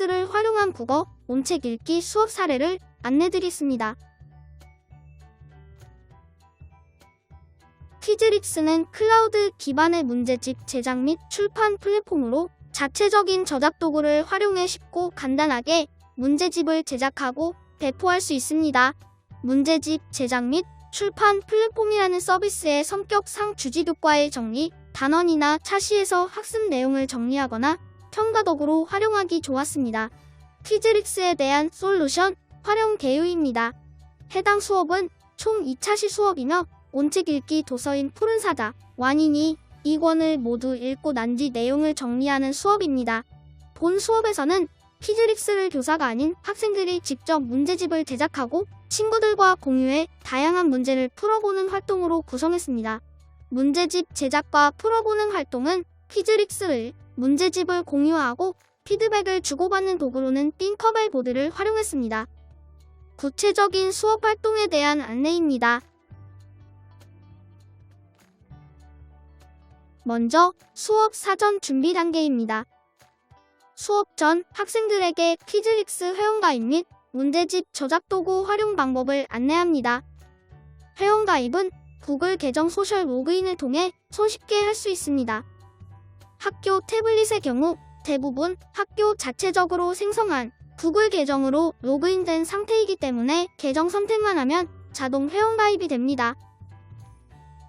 퀴즈릭스를 활용한 국어, 온책 읽기 수업 사례를 안내드리겠습니다. 퀴즈릭스는 클라우드 기반의 문제집 제작 및 출판 플랫폼으로 자체적인 저작 도구를 활용해 쉽고 간단하게 문제집을 제작하고 배포할 수 있습니다. 문제집 제작 및 출판 플랫폼이라는 서비스의 성격상 주지교과의 정리, 단원이나 차시에서 학습 내용을 정리하거나 평가 도구로 활용하기 좋았습니다. 퀴즈릭스에 대한 솔루션 활용 개요입니다. 해당 수업은 총 2차시 수업이며 온책 읽기 도서인 푸른 사자, 완인이 2권을 모두 읽고 난 뒤 내용을 정리하는 수업입니다. 본 수업에서는 퀴즈릭스를 교사가 아닌 학생들이 직접 문제집을 제작하고 친구들과 공유해 다양한 문제를 풀어보는 활동으로 구성했습니다. 문제집 제작과 풀어보는 활동은 퀴즈릭스를 문제집을 공유하고 피드백을 주고받는 도구로는 띵커벨 보드를 활용했습니다. 구체적인 수업 활동에 대한 안내입니다. 먼저 수업 사전 준비 단계입니다. 수업 전 학생들에게 퀴즈릭스 회원가입 및 문제집 저작 도구 활용 방법을 안내합니다. 회원가입은 구글 계정 소셜 로그인을 통해 손쉽게 할 수 있습니다. 학교 태블릿의 경우 대부분 학교 자체적으로 생성한 구글 계정으로 로그인된 상태이기 때문에 계정 선택만 하면 자동 회원가입이 됩니다.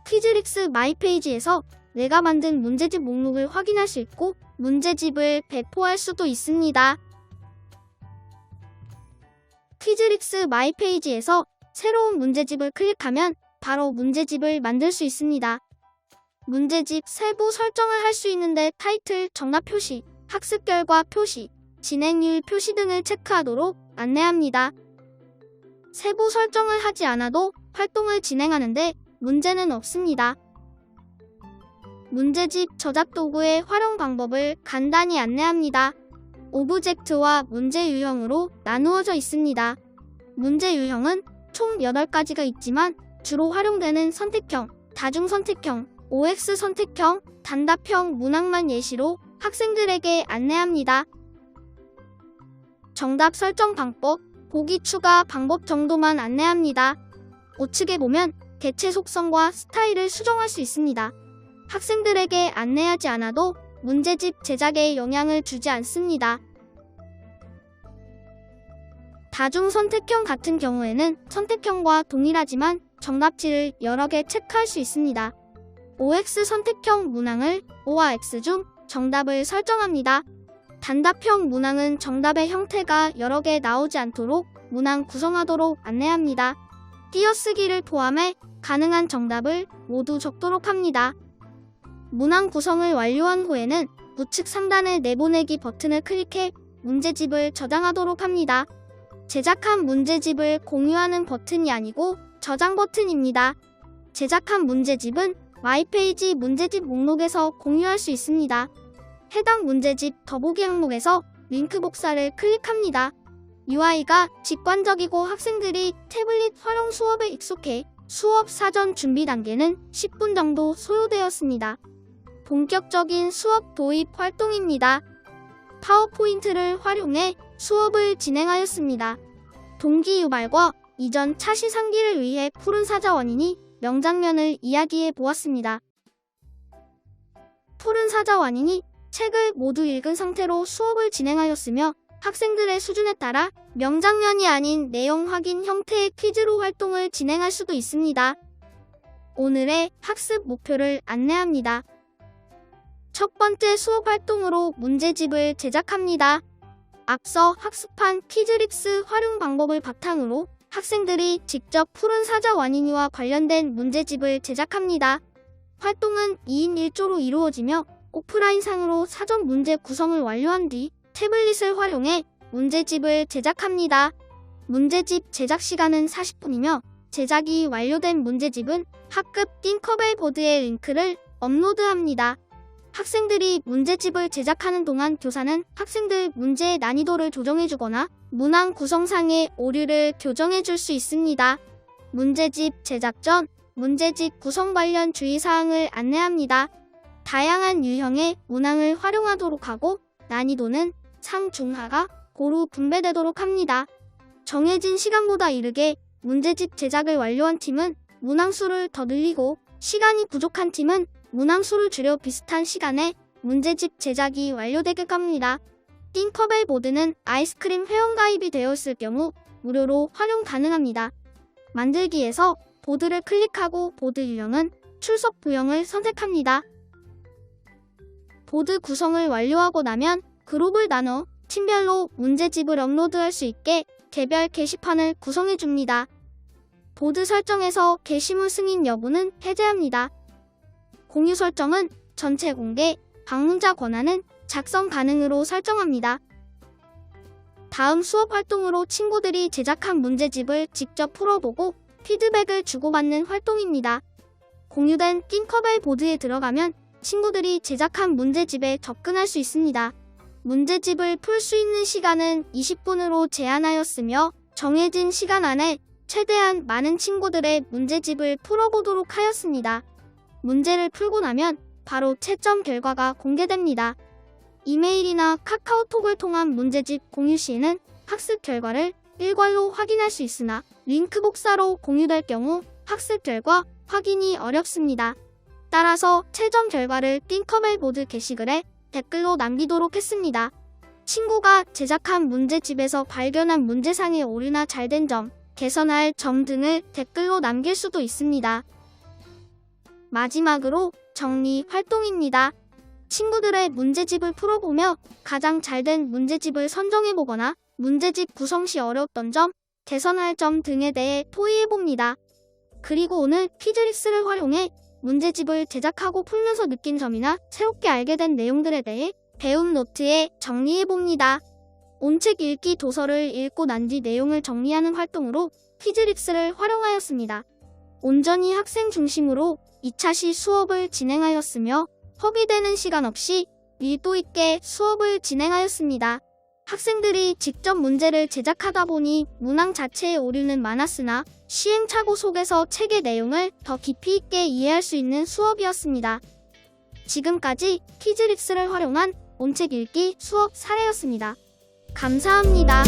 퀴즈릭스 마이 페이지에서 내가 만든 문제집 목록을 확인할 수 있고 문제집을 배포할 수도 있습니다. 퀴즈릭스 마이 페이지에서 새로운 문제집을 클릭하면 바로 문제집을 만들 수 있습니다. 문제집 세부 설정을 할 수 있는데 타이틀, 정답 표시, 학습 결과 표시, 진행률 표시 등을 체크하도록 안내합니다. 세부 설정을 하지 않아도 활동을 진행하는데 문제는 없습니다. 문제집 저작 도구의 활용 방법을 간단히 안내합니다. 오브젝트와 문제 유형으로 나누어져 있습니다. 문제 유형은 총 8가지가 있지만 주로 활용되는 선택형, 다중선택형, OX 선택형, 단답형 문항만 예시로 학생들에게 안내합니다. 정답 설정 방법, 보기 추가 방법 정도만 안내합니다. 우측에 보면 개체 속성과 스타일을 수정할 수 있습니다. 학생들에게 안내하지 않아도 문제집 제작에 영향을 주지 않습니다. 다중선택형 같은 경우에는 선택형과 동일하지만 정답지를 여러 개 체크할 수 있습니다. OX 선택형 문항을 O와 X 중 정답을 설정합니다. 단답형 문항은 정답의 형태가 여러 개 나오지 않도록 문항 구성하도록 안내합니다. 띄어쓰기를 포함해 가능한 정답을 모두 적도록 합니다. 문항 구성을 완료한 후에는 우측 상단의 내보내기 버튼을 클릭해 문제집을 저장하도록 합니다. 제작한 문제집을 공유하는 버튼이 아니고 저장 버튼입니다. 제작한 문제집은 마이페이지 문제집 목록에서 공유할 수 있습니다. 해당 문제집 더보기 항목에서 링크 복사를 클릭합니다. UI가 직관적이고 학생들이 태블릿 활용 수업에 익숙해 수업 사전 준비 단계는 10분 정도 소요되었습니다. 본격적인 수업 도입 활동입니다. 파워포인트를 활용해 수업을 진행하였습니다. 동기 유발과 이전 차시 상기를 위해 푸른 사자 원인이 명장면을 이야기해 보았습니다. 푸른 사자 원인이 책을 모두 읽은 상태로 수업을 진행하였으며 학생들의 수준에 따라 명장면이 아닌 내용 확인 형태의 퀴즈로 활동을 진행할 수도 있습니다. 오늘의 학습 목표를 안내합니다. 첫 번째 수업 활동으로 문제집을 제작합니다. 앞서 학습한 퀴즈릭스 활용 방법을 바탕으로 학생들이 직접 푸른 사자 완인이와 관련된 문제집을 제작합니다. 활동은 2인 1조로 이루어지며 오프라인상으로 사전 문제 구성을 완료한 뒤 태블릿을 활용해 문제집을 제작합니다. 문제집 제작 시간은 40분이며 제작이 완료된 문제집은 학급 띵커벨 보드에 링크를 업로드합니다. 학생들이 문제집을 제작하는 동안 교사는 학생들 문제의 난이도를 조정해주거나 문항 구성상의 오류를 교정해줄 수 있습니다. 문제집 제작 전 문제집 구성 관련 주의사항을 안내합니다. 다양한 유형의 문항을 활용하도록 하고 난이도는 상, 중, 하가 고루 분배되도록 합니다. 정해진 시간보다 이르게 문제집 제작을 완료한 팀은 문항수를 더 늘리고, 시간이 부족한 팀은 문항수를 줄여 비슷한 시간에 문제집 제작이 완료되게 합니다. 띵커벨 보드는 아이스크림 회원가입이 되어 있을 경우 무료로 활용 가능합니다. 만들기에서 보드를 클릭하고 보드 유형은 출석 부형을 선택합니다. 보드 구성을 완료하고 나면 그룹을 나눠 팀별로 문제집을 업로드할 수 있게 개별 게시판을 구성해줍니다. 보드 설정에서 게시물 승인 여부는 해제합니다. 공유 설정은 전체 공개, 방문자 권한은 작성 가능으로 설정합니다. 다음 수업 활동으로 친구들이 제작한 문제집을 직접 풀어보고 피드백을 주고받는 활동입니다. 공유된 띵커벨 보드에 들어가면 친구들이 제작한 문제집에 접근할 수 있습니다. 문제집을 풀 수 있는 시간은 20분으로 제한하였으며 정해진 시간 안에 최대한 많은 친구들의 문제집을 풀어보도록 하였습니다. 문제를 풀고 나면 바로 채점 결과가 공개됩니다. 이메일이나 카카오톡을 통한 문제집 공유 시에는 학습 결과를 일괄로 확인할 수 있으나 링크 복사로 공유될 경우 학습 결과 확인이 어렵습니다. 따라서 채점 결과를 띵커벨 보드 게시글에 댓글로 남기도록 했습니다. 친구가 제작한 문제집에서 발견한 문제상의 오류나 잘된 점, 개선할 점 등을 댓글로 남길 수도 있습니다. 마지막으로 정리 활동입니다. 친구들의 문제집을 풀어보며 가장 잘된 문제집을 선정해보거나 문제집 구성 시 어려웠던 점, 개선할 점 등에 대해 토의해봅니다. 그리고 오늘 퀴즈릭스를 활용해 문제집을 제작하고 풀면서 느낀 점이나 새롭게 알게 된 내용들에 대해 배움 노트에 정리해봅니다. 온책 읽기 도서를 읽고 난 뒤 내용을 정리하는 활동으로 퀴즈릭스를 활용하였습니다. 온전히 학생 중심으로 2차 시 수업을 진행하였으며 허비되는 시간 없이 밀도 있게 수업을 진행하였습니다. 학생들이 직접 문제를 제작하다 보니 문항 자체의 오류는 많았으나 시행착오 속에서 책의 내용을 더 깊이 있게 이해할 수 있는 수업이었습니다. 지금까지 퀴즈릭스를 활용한 온책 읽기 수업 사례였습니다. 감사합니다.